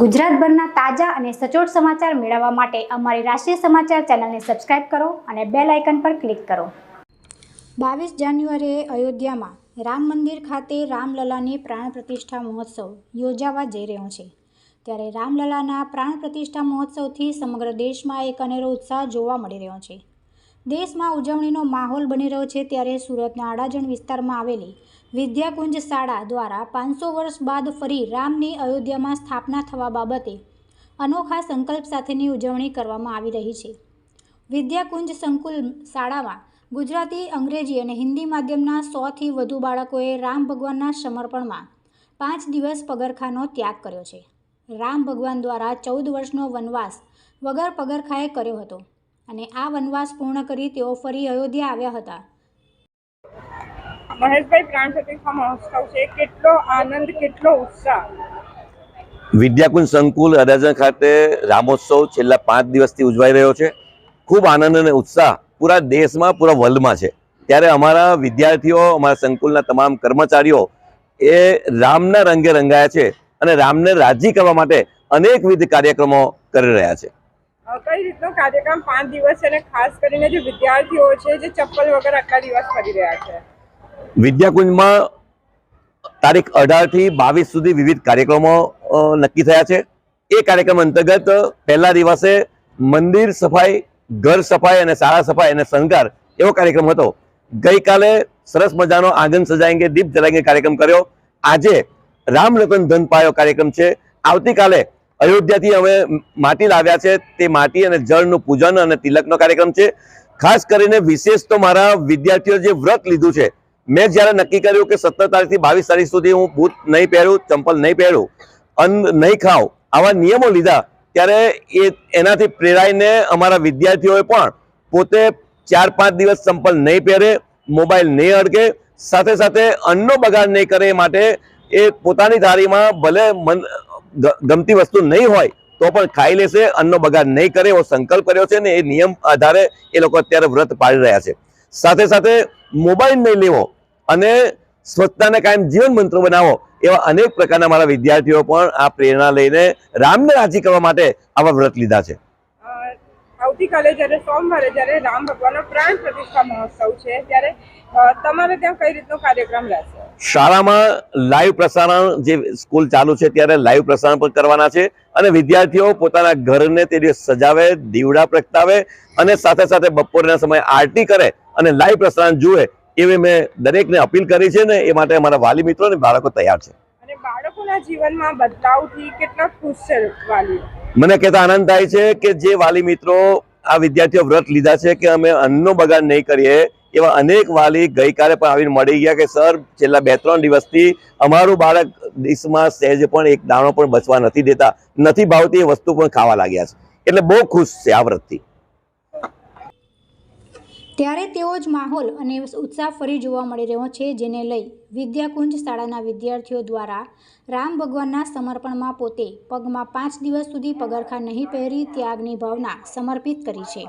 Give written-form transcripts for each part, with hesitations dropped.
ગુજરાતભરના તાજા અને સચોટ સમાચાર મેળવવા માટે અમારી રાષ્ટ્રીય સમાચાર ચેનલને સબસ્ક્રાઇબ કરો અને બેલ આઇકન પર ક્લિક કરો। 22 જાન્યુઆરીએ અયોધ્યામાં રામ મંદિર ખાતે રામલલાની પ્રાણ પ્રતિષ્ઠા મહોત્સવ યોજાવા જઈ રહ્યો છે। ત્યારે રામલલાના પ્રાણ પ્રતિષ્ઠા મહોત્સવથી સમગ્ર દેશમાં એક અનેરો ઉત્સાહ જોવા મળી રહ્યો છે। દેશમાં ઉજવણીનો માહોલ બની રહ્યો છે। ત્યારે સુરતના અડાજણ વિસ્તારમાં આવેલી વિદ્યાકુંજ શાળા દ્વારા 500 વર્ષ બાદ ફરી રામની અયોધ્યામાં સ્થાપના થવા બાબતે અનોખા સંકલ્પ સાથેની ઉજવણી કરવામાં આવી રહી છે। વિદ્યાકુંજ સંકુલ શાળામાં ગુજરાતી, અંગ્રેજી અને હિન્દી માધ્યમના 100થી વધુ બાળકોએ રામ ભગવાનના સમર્પણમાં 5 દિવસ પગરખાંનો ત્યાગ કર્યો છે। રામ ભગવાન દ્વારા 14 વર્ષનો વનવાસ વગર પગરખાંએ કર્યો હતો અને આ વનવાસ પૂર્ણ કરી તેઓ ફરી અયોધ્યા આવ્યા હતા। મહેશભાઈ, પ્રાણ પ્રતિષ્ઠા મહોત્સવ છે, કેટલો આનંદ, કેટલો ઉત્સાહ। વિદ્યાકુંજ સંકુલ અડાજણ ખાતે રામોત્સવ છેલ્લા 5 દિવસથી ઉજવાઈ રહ્યો છે। ખૂબ આનંદ અને ઉત્સાહ પૂરા દેશમાં, પૂરા વર્લ્ડમાં છે। ત્યારે અમારા વિદ્યાર્થીઓ, અમારા સંકુલના તમામ કર્મચારીઓ એ રામના રંગે રંગાયા છે અને રામને રાજી કરવા માટે અનેકવિધ કાર્યક્રમો કરી રહ્યા છે। કઈ રીતનો કાર્યક્રમ 5 દિવસ છે અને ખાસ કરીને જે વિદ્યાર્થીઓ છે જે ચપ્પલ વગર આટલા દિવસ ફરી રહ્યા છે? વિદ્યાકુંજમાં તારીખ 18 થી 22 સુધી વિવિધ કાર્યક્રમો નક્કી થયા છે। એ કાર્યક્રમ અંતર્ગત પહેલા દિવસે મંદિર સફાઈ, ઘર સફાઈ અને શાળા સફાઈ અને શણગાર એવો કાર્યક્રમ હતો। ગઈકાલે સરસ મજાનો આંગણ સજાએંગે, દીપ જલાએંગે કાર્યક્રમ કર્યો। આજે રામ રતન ધન પાયો કાર્યક્રમ છે। આવતીકાલે અયોધ્યાથી અમે માટી લાવ્યા છે, તે માટી અને જળનું પૂજન અને તિલકનો કાર્યક્રમ છે। ખાસ કરીને વિશેષ તો મારા વિદ્યાર્થીઓ જે વ્રત લીધું છે, મેં જ્યારે નક્કી કર્યું કે 17 તારીખથી 22 તારીખ સુધી હું બૂટ નહીં પહેરું, ચંપલ નહીં પહેરું, અન્ન નહીં ખાઉં, આવા નિયમો લીધા, ત્યારે એનાથી પ્રેરાઈને અમારા વિદ્યાર્થીઓએ પણ પોતે 4-5 દિવસ ચંપલ નહીં પહેરે, મોબાઈલ નહીં અડકે, સાથે સાથે અન્નનો બગાડ નહીં કરે એ માટે એ પોતાની થાળીમાં ભલે ગમતી વસ્તુ નહીં હોય તો પણ ખાઈ લેશે, અન્નનો બગાડ નહીં કરે એવો સંકલ્પ કર્યો છે ને એ નિયમ આધારે એ લોકો અત્યારે વ્રત પાળી રહ્યા છે। સાથે સાથે મોબાઈલ નહીં લેવો અને સ્વચ્છતાને કાયમ જીવન મંત્ર બનાવો એવા અનેક પ્રકારના મારા વિદ્યાર્થીઓ પણ આ પ્રેરણા લઈને રામને રાજી કરવા માટે આવા વ્રત લીધા છે। આવતીકાલે જ્યારે સોમવારે જ્યારે રામ ભગવાનનો પ્રાણ પ્રતિષ્ઠા મહોત્સવ છે, ત્યારે તમારે ત્યાં કઈ રીતનો કાર્યક્રમ રહેશે? શાળામાં લાઈવ પ્રસારણ, જે સ્કૂલ ચાલુ છે ત્યારે લાઈવ પ્રસારણ પણ કરવાના છે અને વિદ્યાર્થીઓ પોતાના ઘરને તે દિવસ સજાવે, દીવડા પ્રગટાવે અને સાથે સાથે બપોરના સમયે આરતી કરે અને લાઈવ પ્રસારણ જુએ એવી મેં દરેકને અપીલ કરી છે ને એ માટે અમારા વાલી મિત્રો અને બાળકો તૈયાર છે। અને બાળકોના જીવનમાં બદલાવથી કેટલા ખુશ છે વાલીઓ? મને કહેતા આનંદ થાય છે કે જે વાલી મિત્રો, આ વિદ્યાર્થીઓ વ્રત લીધા છે કે અમે અન્નનો બગાડ નહીં કરીએ, એવા અનેક વાલી ગઈકાલે પણ આવીને મળી ગયા કે સર, છેલ્લા 2-3 દિવસથી અમારું બાળક ડીશમાં સહેજ પણ એક દાણો પણ બચવા નથી દેતા, નથી ભાવતી એ વસ્તુ પણ ખાવા લાગ્યા છે, એટલે બહુ ખુશ છે આ વ્રતથી। ત્યારે તેવો જ માહોલ અને ઉત્સાહ ફરી જોવા મળી રહ્યો છે, જેને લઈ વિદ્યાકુંજ શાળાના વિદ્યાર્થીઓ દ્વારા રામ ભગવાનના સમર્પણમાં પોતે પગમાં 5 દિવસ સુધી પગરખાં નહીં પહેરી ત્યાગની ભાવના સમર્પિત કરી છે।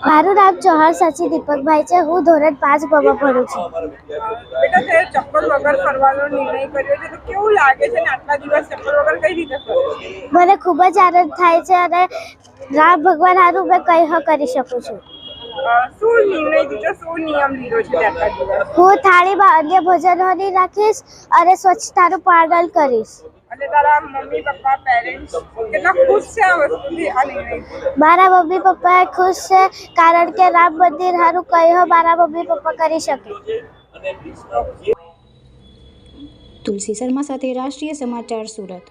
મારું નામ ચૌહાણ સાચી દીપકભાઈ છે। હું ધોરણ 5 બમાં ભણું છું। બેટા, તે ચપ્પલ વગર ફરવાનો નિર્ણય કર્યો છે, તો કેવું લાગે છે ને આટલા દિવસ ચપ્પલ વગર કઈ રીતે ફરો? મને ખૂબ જ આનંદ થાય છે અને રામ ભગવાન હારું મેં કંઈ કરી શકું છું। શું નિર્ણય લીધો, શું નિયમ લીધો છે આટલા દિવસ? હું થાળીમાં અન્ય ભોજનો નહીં રાખીશ અને સ્વચ્છતાનું પાલન કરીશ। અને તારા મમ્મી પપ્પા, પેરેન્ટ્સ કેટલા ખુશ છે આ વસ્તુથી, આ નિર્ણય? મારા મમ્મી પપ્પા ખુશ છે, કારણ કે રામ મંદિર હારું કંઈ મારા મમ્મી પપ્પા કરી શકે। તુલસી શર્મા સાથે રાષ્ટ્રીય સમાચાર, સુરત।